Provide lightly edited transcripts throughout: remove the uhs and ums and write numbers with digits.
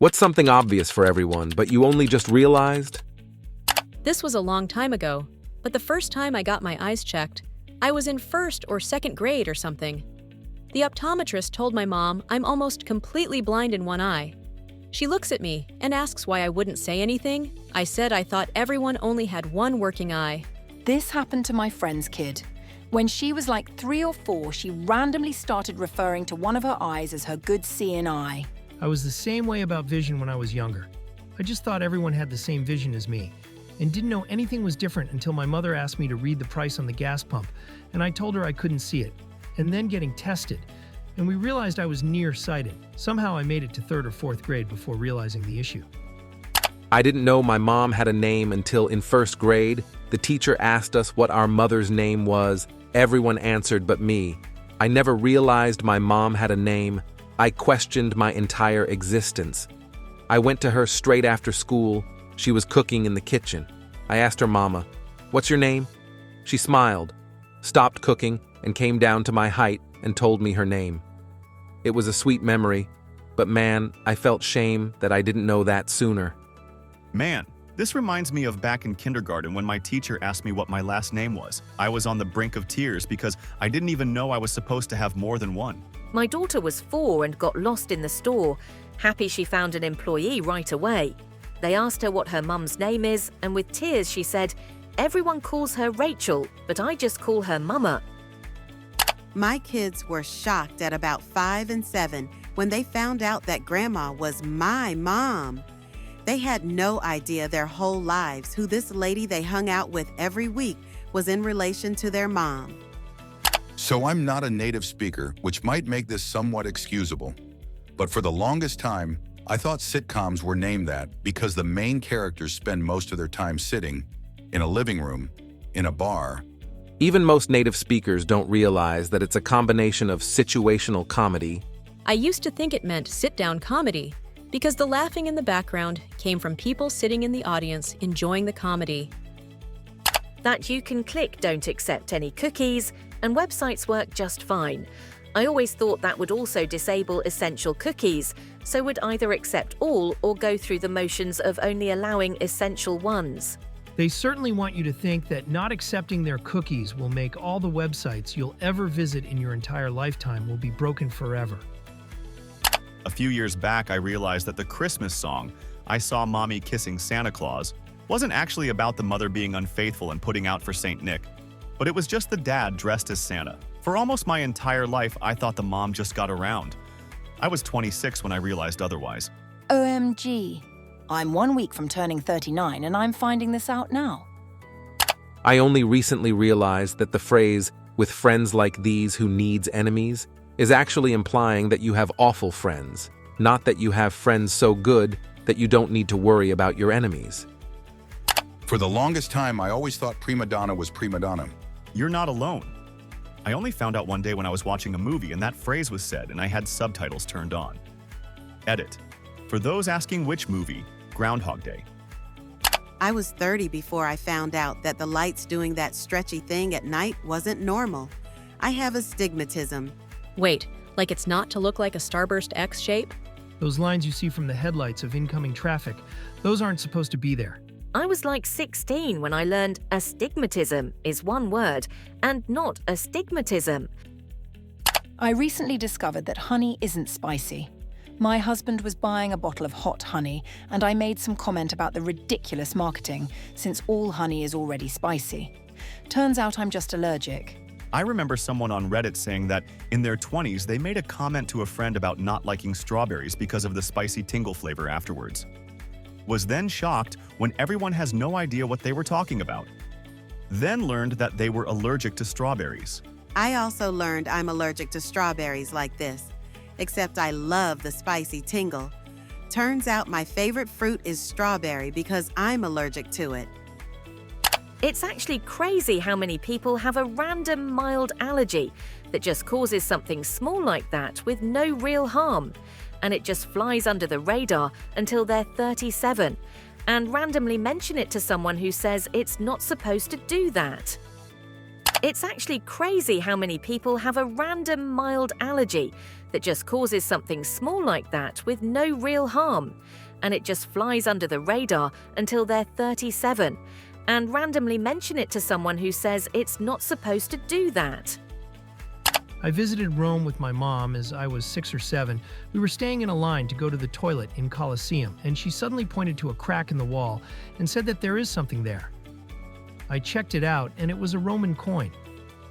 What's something obvious for everyone, but you only just realized? This was a long time ago, but the first time I got my eyes checked, I was in first or second grade or something. The optometrist told my mom I'm almost completely blind in one eye. She looks at me and asks why I wouldn't say anything. I said I thought everyone only had one working eye. This happened to my friend's kid. When she was like 3 or 4, she randomly started referring to one of her eyes as her good seeing eye. I was the same way about vision when I was younger. I just thought everyone had the same vision as me, and didn't know anything was different until my mother asked me to read the price on the gas pump, and I told her I couldn't see it, and then getting tested, and we realized I was nearsighted. Somehow I made it to 3rd or 4th grade before realizing the issue. I didn't know my mom had a name until in 1st grade. The teacher asked us what our mother's name was. Everyone answered but me. I never realized my mom had a name. I questioned my entire existence. I went to her straight after school. She was cooking in the kitchen. I asked her, "Mama, what's your name?" She smiled, stopped cooking, and came down to my height and told me her name. It was a sweet memory, but man, I felt shame that I didn't know that sooner. Man, this reminds me of back in kindergarten when my teacher asked me what my last name was. I was on the brink of tears because I didn't even know I was supposed to have more than one. My daughter was 4 and got lost in the store. Happy she found an employee right away. They asked her what her mum's name is, and with tears she said, "Everyone calls her Rachel, but I just call her Mama." My kids were shocked at about 5 and 7 when they found out that Grandma was my mom. They had no idea their whole lives who this lady they hung out with every week was in relation to their mom. So I'm not a native speaker, which might make this somewhat excusable. But for the longest time, I thought sitcoms were named that because the main characters spend most of their time sitting in a living room, in a bar. Even most native speakers don't realize that it's a combination of situational comedy. I used to think it meant sit-down comedy, because the laughing in the background came from people sitting in the audience enjoying the comedy. That you can click "Don't accept any cookies," and websites work just fine. I always thought that would also disable essential cookies, so would either accept all or go through the motions of only allowing essential ones. They certainly want you to think that not accepting their cookies will make all the websites you'll ever visit in your entire lifetime will be broken forever. A few years back, I realized that the Christmas song, "I Saw Mommy Kissing Santa Claus," wasn't actually about the mother being unfaithful and putting out for Saint Nick, but it was just the dad dressed as Santa. For almost my entire life, I thought the mom just got around. I was 26 when I realized otherwise. OMG. I'm 1 week from turning 39 and I'm finding this out now. I only recently realized that the phrase, "with friends like these who needs enemies," is actually implying that you have awful friends, not that you have friends so good that you don't need to worry about your enemies. For the longest time, I always thought prima donna was prima donna. You're not alone. I only found out one day when I was watching a movie and that phrase was said and I had subtitles turned on. Edit. For those asking which movie, Groundhog Day. I was 30 before I found out that the lights doing that stretchy thing at night wasn't normal. I have astigmatism. Wait, like it's not to look like a Starburst X shape? Those lines you see from the headlights of incoming traffic, those aren't supposed to be there. I was like 16 when I learned astigmatism is one word and not astigmatism. I recently discovered that honey isn't spicy. My husband was buying a bottle of hot honey, and I made some comment about the ridiculous marketing, since all honey is already spicy. Turns out I'm just allergic. I remember someone on Reddit saying that in their 20s they made a comment to a friend about not liking strawberries because of the spicy tingle flavor afterwards. Was then shocked when everyone has no idea what they were talking about. Then learned that they were allergic to strawberries. I also learned I'm allergic to strawberries like this, except I love the spicy tingle. Turns out my favorite fruit is strawberry because I'm allergic to it. It's actually crazy how many people have a random mild allergy that just causes something small like that with no real harm, and it just flies under the radar until they're 37, and randomly mention it to someone who says it's not supposed to do that. It's actually crazy how many people have a random mild allergy that just causes something small like that with no real harm, and it just flies under the radar until they're 37, and randomly mention it to someone who says it's not supposed to do that. I visited Rome with my mom as I was 6 or 7. We were staying in a line to go to the toilet in Colosseum, and she suddenly pointed to a crack in the wall and said that there is something there. I checked it out, and it was a Roman coin.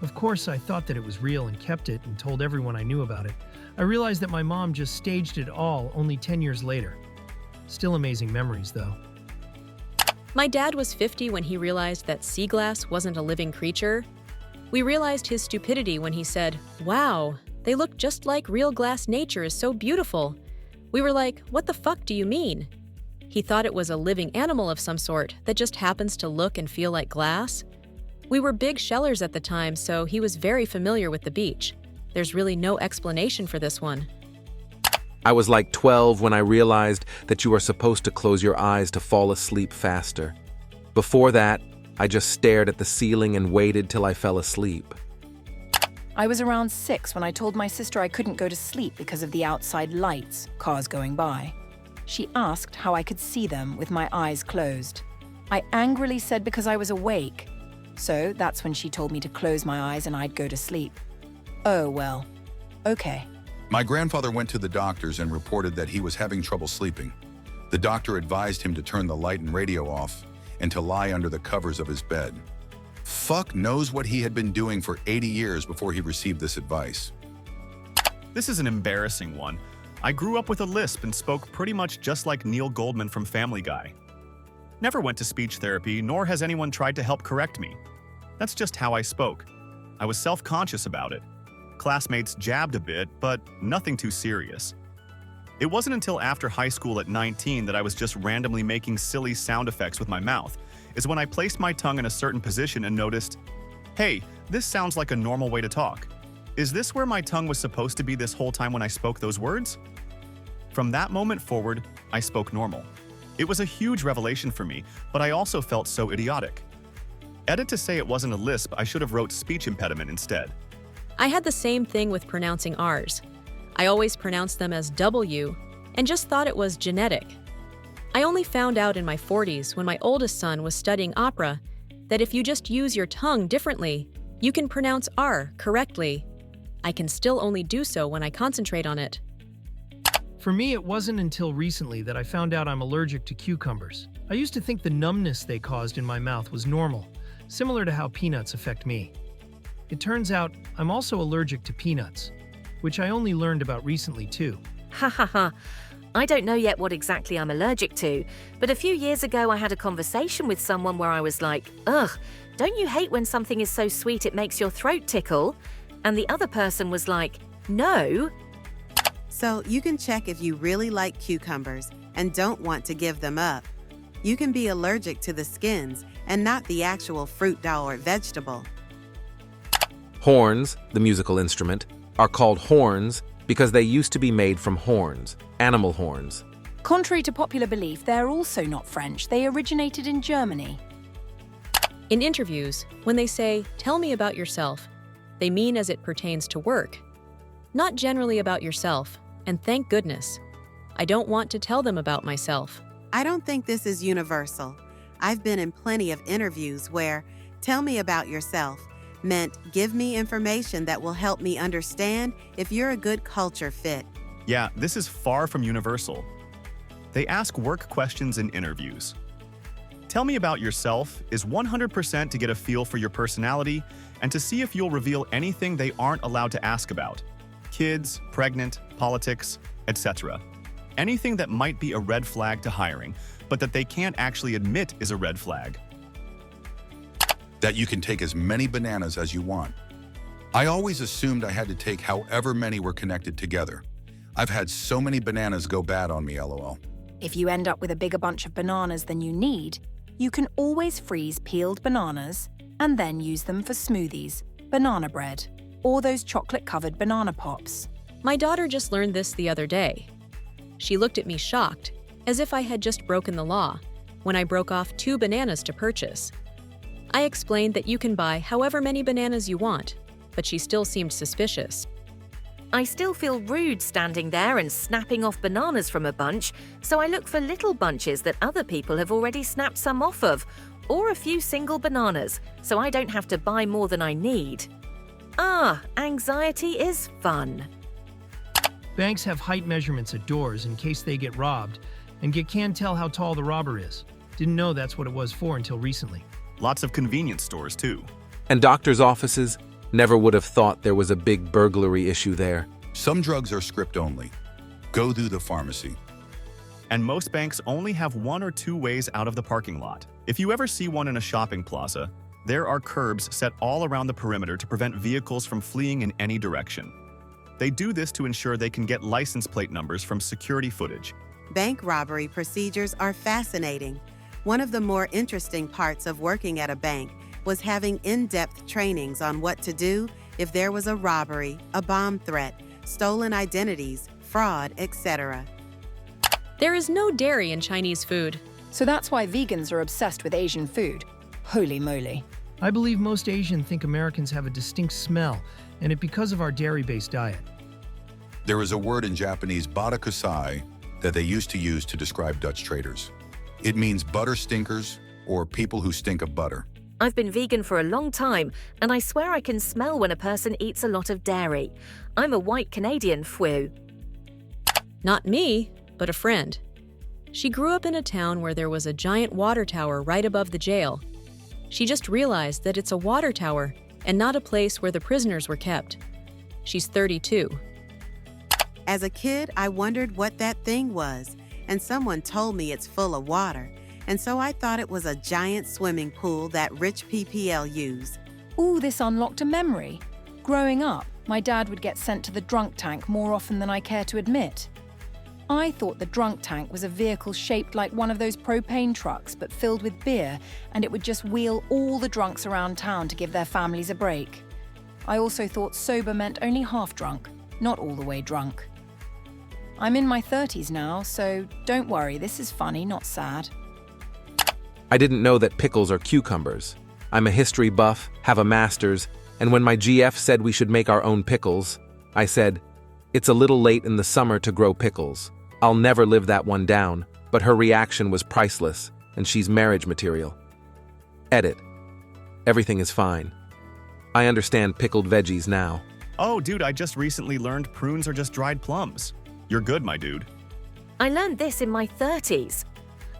Of course, I thought that it was real and kept it and told everyone I knew about it. I realized that my mom just staged it all only 10 years later. Still amazing memories, though. My dad was 50 when he realized that sea glass wasn't a living creature. We realized his stupidity when he said, "Wow, they look just like real glass. Nature is so beautiful." We were like, "What the fuck do you mean?" He thought it was a living animal of some sort that just happens to look and feel like glass. We were big shellers at the time, so he was very familiar with the beach. There's really no explanation for this one. I was like 12 when I realized that you are supposed to close your eyes to fall asleep faster. Before that, I just stared at the ceiling and waited till I fell asleep. I was around 6 when I told my sister I couldn't go to sleep because of the outside lights, cars going by. She asked how I could see them with my eyes closed. I angrily said because I was awake. So that's when she told me to close my eyes and I'd go to sleep. Oh, well. Okay. My grandfather went to the doctors and reported that he was having trouble sleeping. The doctor advised him to turn the light and radio off and to lie under the covers of his bed. Fuck knows what he had been doing for 80 years before he received this advice. This is an embarrassing one. I grew up with a lisp and spoke pretty much just like Neil Goldman from Family Guy. Never went to speech therapy, nor has anyone tried to help correct me. That's just how I spoke. I was self-conscious about it. Classmates jabbed a bit, but nothing too serious. It wasn't until after high school at 19 that I was just randomly making silly sound effects with my mouth, is when I placed my tongue in a certain position and noticed, hey, this sounds like a normal way to talk. Is this where my tongue was supposed to be this whole time when I spoke those words? From that moment forward, I spoke normal. It was a huge revelation for me, but I also felt so idiotic. Edit to say it wasn't a lisp, I should have wrote speech impediment instead. I had the same thing with pronouncing R's. I always pronounced them as W and just thought it was genetic. I only found out in my 40s when my oldest son was studying opera that if you just use your tongue differently, you can pronounce R correctly. I can still only do so when I concentrate on it. For me, it wasn't until recently that I found out I'm allergic to cucumbers. I used to think the numbness they caused in my mouth was normal, similar to how peanuts affect me. It turns out I'm also allergic to peanuts, which I only learned about recently too. Ha ha ha. I don't know yet what exactly I'm allergic to, but a few years ago I had a conversation with someone where I was like, ugh, don't you hate when something is so sweet it makes your throat tickle? And the other person was like, no. So you can check if you really like cucumbers and don't want to give them up. You can be allergic to the skins and not the actual fruit, doll, or vegetable. Horns, the musical instrument, are called horns because they used to be made from horns, animal horns. Contrary to popular belief, they're also not French. They originated in Germany. In interviews, when they say, "Tell me about yourself," they mean as it pertains to work. Not generally about yourself, and thank goodness. I don't want to tell them about myself. I don't think this is universal. I've been in plenty of interviews where "tell me about yourself" meant give me information that will help me understand if you're a good culture fit. Yeah, this is far from universal. They ask work questions in interviews. Tell me about yourself is 100% to get a feel for your personality and to see if you'll reveal anything they aren't allowed to ask about. Kids, pregnant, politics, etc. Anything that might be a red flag to hiring, but that they can't actually admit is a red flag. That you can take as many bananas as you want. I always assumed I had to take however many were connected together. I've had so many bananas go bad on me, lol. If you end up with a bigger bunch of bananas than you need, you can always freeze peeled bananas and then use them for smoothies, banana bread, or those chocolate-covered banana pops. My daughter just learned this the other day. She looked at me shocked, as if I had just broken the law, when I broke off 2 bananas to purchase. I explained that you can buy however many bananas you want, but she still seemed suspicious. I still feel rude standing there and snapping off bananas from a bunch, so I look for little bunches that other people have already snapped some off of, or a few single bananas, so I don't have to buy more than I need. Anxiety is fun. Banks have height measurements at doors in case they get robbed, and you can tell how tall the robber is. Didn't know that's what it was for until recently. Lots of convenience stores, too. And doctors' offices? Never would have thought there was a big burglary issue there. Some drugs are script only. Go through the pharmacy. And most banks only have 1 or 2 ways out of the parking lot. If you ever see one in a shopping plaza, there are curbs set all around the perimeter to prevent vehicles from fleeing in any direction. They do this to ensure they can get license plate numbers from security footage. Bank robbery procedures are fascinating. One of the more interesting parts of working at a bank was having in-depth trainings on what to do if there was a robbery, a bomb threat, stolen identities, fraud, etc. There is no dairy in Chinese food. So that's why vegans are obsessed with Asian food. Holy moly. I believe most Asians think Americans have a distinct smell, and it's because of our dairy-based diet. There is a word in Japanese, barakusai, that they used to use to describe Dutch traders. It means butter stinkers or people who stink of butter. I've been vegan for a long time, and I swear I can smell when a person eats a lot of dairy. I'm a white Canadian fwu. Not me, but a friend. She grew up in a town where there was a giant water tower right above the jail. She just realized that it's a water tower and not a place where the prisoners were kept. She's 32. As a kid, I wondered what that thing was, and someone told me it's full of water, and so I thought it was a giant swimming pool that rich PPL use. Ooh, this unlocked a memory. Growing up, my dad would get sent to the drunk tank more often than I care to admit. I thought the drunk tank was a vehicle shaped like one of those propane trucks but filled with beer, and it would just wheel all the drunks around town to give their families a break. I also thought sober meant only half drunk, not all the way drunk. I'm in my 30s now, so don't worry, this is funny, not sad. I didn't know that pickles are cucumbers. I'm a history buff, have a master's, and when my GF said we should make our own pickles, I said, "It's a little late in the summer to grow pickles. I'll never live that one down," but her reaction was priceless, and she's marriage material. Edit. Everything is fine. I understand pickled veggies now. Oh, dude, I just recently learned prunes are just dried plums. You're good, my dude. I learned this in my 30s.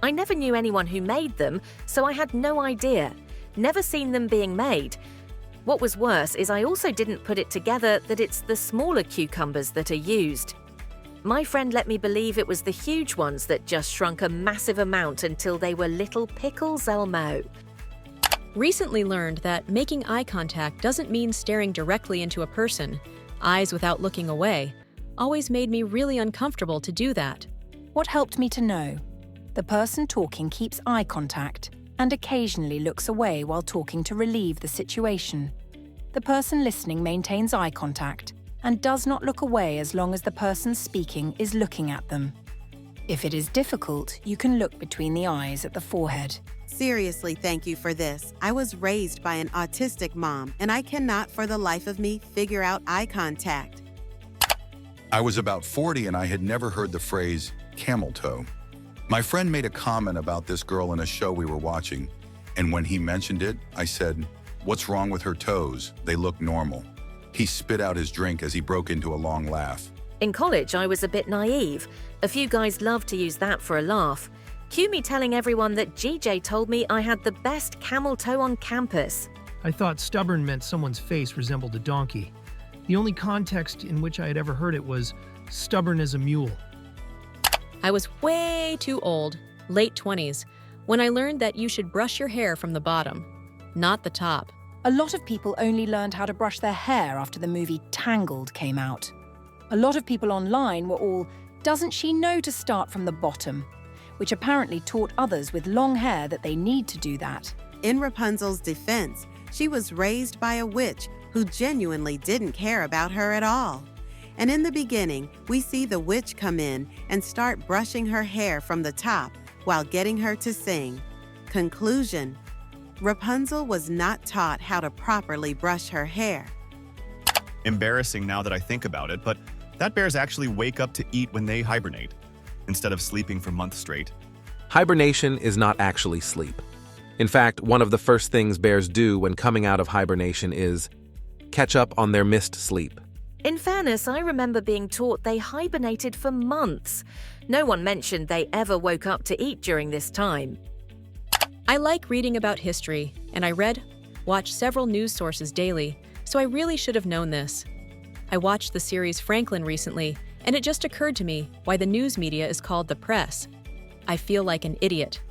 I never knew anyone who made them, so I had no idea. Never seen them being made. What was worse is I also didn't put it together that it's the smaller cucumbers that are used. My friend let me believe it was the huge ones that just shrunk a massive amount until they were little pickles Elmo. Recently learned that making eye contact doesn't mean staring directly into a person. Eyes without looking away always made me really uncomfortable to do that. What helped me to know? The person talking keeps eye contact and occasionally looks away while talking to relieve the situation. The person listening maintains eye contact and does not look away as long as the person speaking is looking at them. If it is difficult, you can look between the eyes at the forehead. Seriously, thank you for this. I was raised by an autistic mom, and I cannot for the life of me figure out eye contact. I was about 40 and I had never heard the phrase camel toe. My friend made a comment about this girl in a show we were watching, and when he mentioned it, I said, "What's wrong with her toes? They look normal." He spit out his drink as he broke into a long laugh. In college, I was a bit naive. A few guys loved to use that for a laugh. Cue me telling everyone that GJ told me I had the best camel toe on campus. I thought stubborn meant someone's face resembled a donkey. The only context in which I had ever heard it was stubborn as a mule. I was way too old, late 20s, when I learned that you should brush your hair from the bottom, not the top. A lot of people only learned how to brush their hair after the movie Tangled came out. A lot of people online were all, "Doesn't she know to start from the bottom?" which apparently taught others with long hair that they need to do that. In Rapunzel's defense, she was raised by a witch who genuinely didn't care about her at all. And in the beginning, we see the witch come in and start brushing her hair from the top while getting her to sing. Conclusion: Rapunzel was not taught how to properly brush her hair. Embarrassing now that I think about it, but that bears actually wake up to eat when they hibernate, instead of sleeping for months straight. Hibernation is not actually sleep. In fact, one of the first things bears do when coming out of hibernation is catch up on their missed sleep. In fairness, I remember being taught they hibernated for months. No one mentioned they ever woke up to eat during this time. I like reading about history, and I watch several news sources daily, so I really should have known this. I watched the series Franklin recently, and it just occurred to me why the news media is called the press. I feel like an idiot.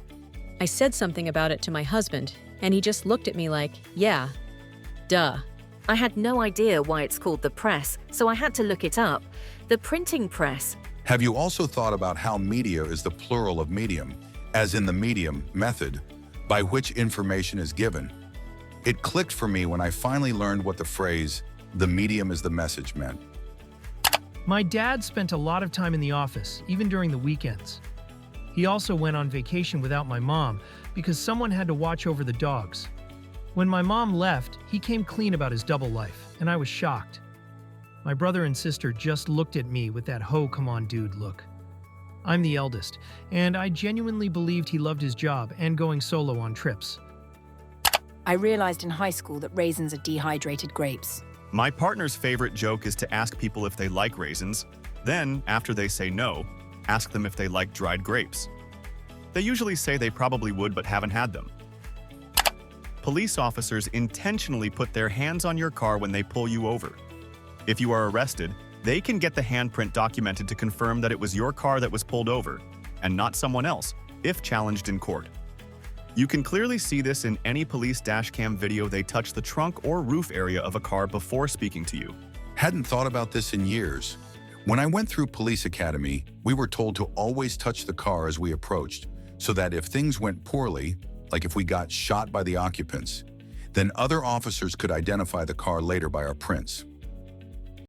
I said something about it to my husband, and he just looked at me like, yeah, duh. I had no idea why it's called the press, so I had to look it up. The printing press. Have you also thought about how media is the plural of medium, as in the medium, method, by which information is given? It clicked for me when I finally learned what the phrase, "the medium is the message" meant. My dad spent a lot of time in the office, even during the weekends. He also went on vacation without my mom because someone had to watch over the dogs. When my mom left, he came clean about his double life, and I was shocked. My brother and sister just looked at me with that "ho, come on, dude" look. I'm the eldest, and I genuinely believed he loved his job and going solo on trips. I realized in high school that raisins are dehydrated grapes. My partner's favorite joke is to ask people if they like raisins, then, after they say no, ask them if they like dried grapes. They usually say they probably would but haven't had them. Police officers intentionally put their hands on your car when they pull you over. If you are arrested, they can get the handprint documented to confirm that it was your car that was pulled over, and not someone else, if challenged in court. You can clearly see this in any police dashcam video. They touch the trunk or roof area of a car before speaking to you. Hadn't thought about this in years. When I went through police academy, we were told to always touch the car as we approached, so that if things went poorly, like if we got shot by the occupants, then other officers could identify the car later by our prints.